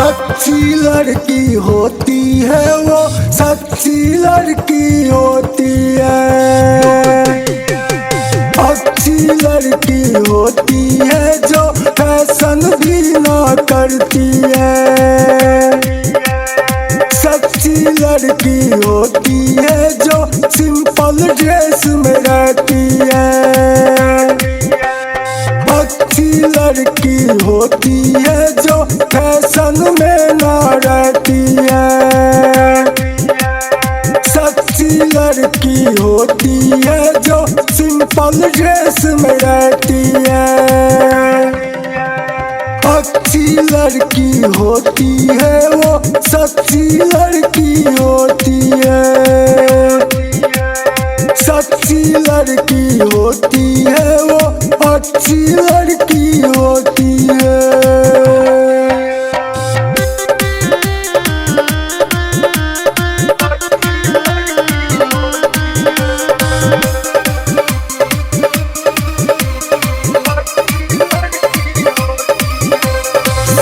अच्छी लड़की होती है वो सच्ची लड़की होती है। अच्छी लड़की होती है जो फैशन भी ना करती है। सच्ची लड़की होती है जो सिंपल ड्रेस में रहती है। अच्छी लड़की होती है जो फैशन में ना रहती है। सच्ची लड़की होती है जो सिंपल ड्रेस में रहती है। अच्छी लड़की होती है वो सच्ची लड़की होती है। सच्ची लड़की होती है वो अच्छी लड़की होती है।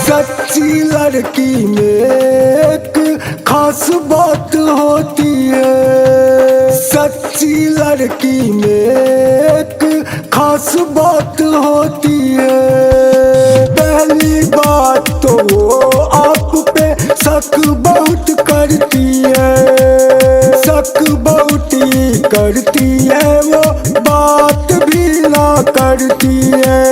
सच्ची लड़की में एक खास बात होती है। सच्ची लड़की में एक खास बात होती है। पहली बात तो वो आप पे शक बहुत करती है। शक बहुत ही करती है वो बात भी ना करती है।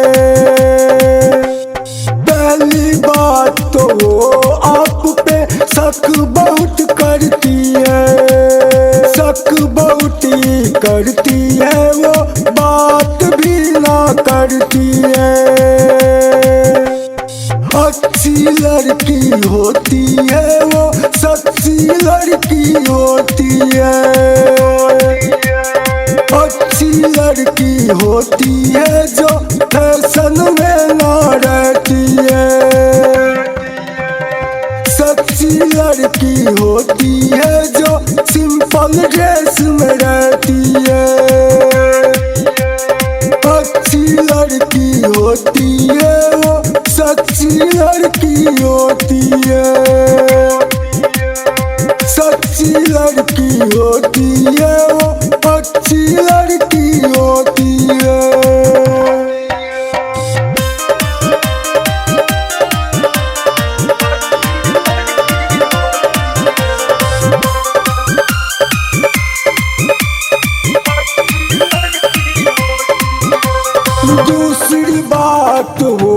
पहली बात तो वो आप पे शक बहुत करती है। शक बहुत ही करती है वो बात भी ना करती है। अच्छी लड़की होती है वो सच्ची लड़की होती है। अच्छी लड़की होती है जो फैशन में ना रहती है। सच्ची लड़की होती है जो सिंपल ड्रेस में रहती है। अच्छी लड़की होती है वो सच्ची लड़की होती है। सच्ची लड़की होती है वो अच्छी लड़की होती है। दूसरी बात वो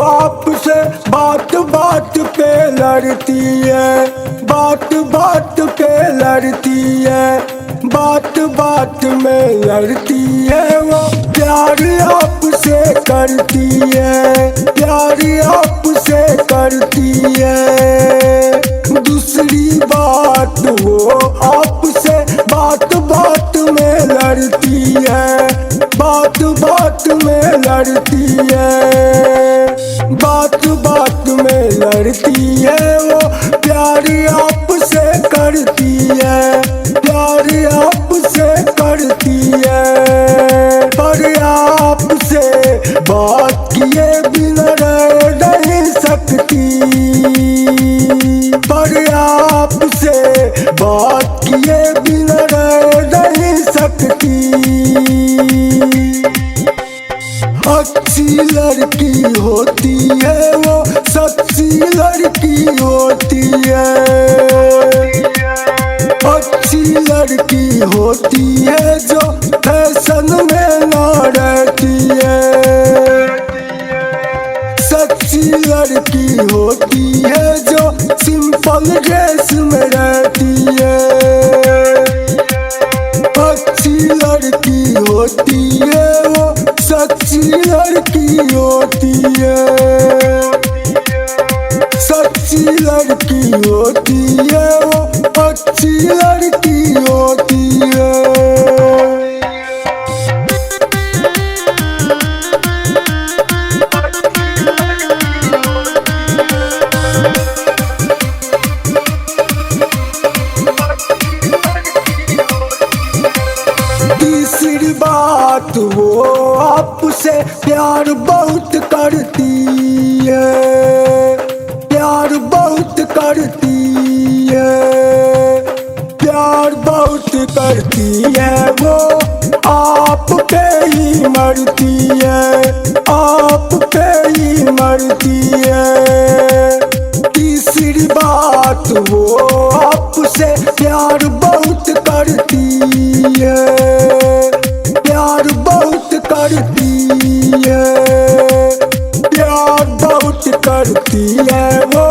आपसे बात बात पे लड़ती है। बात बात पे लड़ती है। बात बात में लड़ती है वो प्यार आपसे करती है। प्यार आपसे करती है। दूसरी बात वो आपसे बात बात में लड़ती है। बात बात में लड़ती है। बात बात में लड़ती है वो प्यार आपसे करती है। प्यार आपसे करती है। पर आपसे बात किए बिना रह नहीं सकती। पर आपसे बात किए बिना रह नहीं सकती। अच्छी लड़की होती है वो सच्ची लड़की होती है। अच्छी लड़की होती है जो फैशन में ना रहती है। सच्ची लड़की होती है जो सिंपल ड्रेस में रहती है। अच्छी लड़की होती है वो सच्ची लड़की होती है। सच्ची लड़की होती है वो अच्छी लड़की होती है। प्यार बहुत करती है, प्यार बहुत करती है, प्यार बहुत करती है वो आप पे ही मरती है, आप पे ही मरती है। तीसरी बात वो आपसे प्यार बहुत करती है, प्यार बहुत करती है, प्यार बहुत करती है वो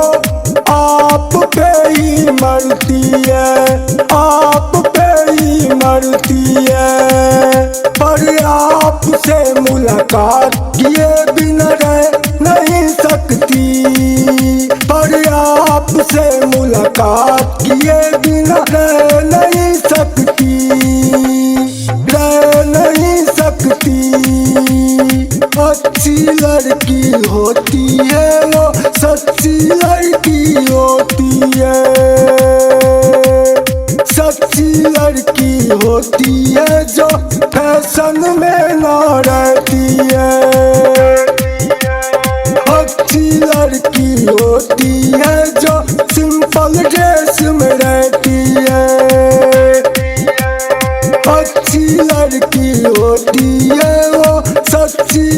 आप पे ही मरती है, आप पे ही मरती है। पर आपसे मुलाकात किए बिना रह नहीं सकती, पर आपसे मुलाकात किए बिना रह नहीं सकती, रह नहीं सकती। अच्छी लड़की होती है वो सच्ची लड़की होती है, सच्ची लड़की होती है जो फैशन में ना रहती है, अच्छी लड़की होती है जो सिंपल ड्रेस में रहती है, अच्छी लड़की होती है वो सच्ची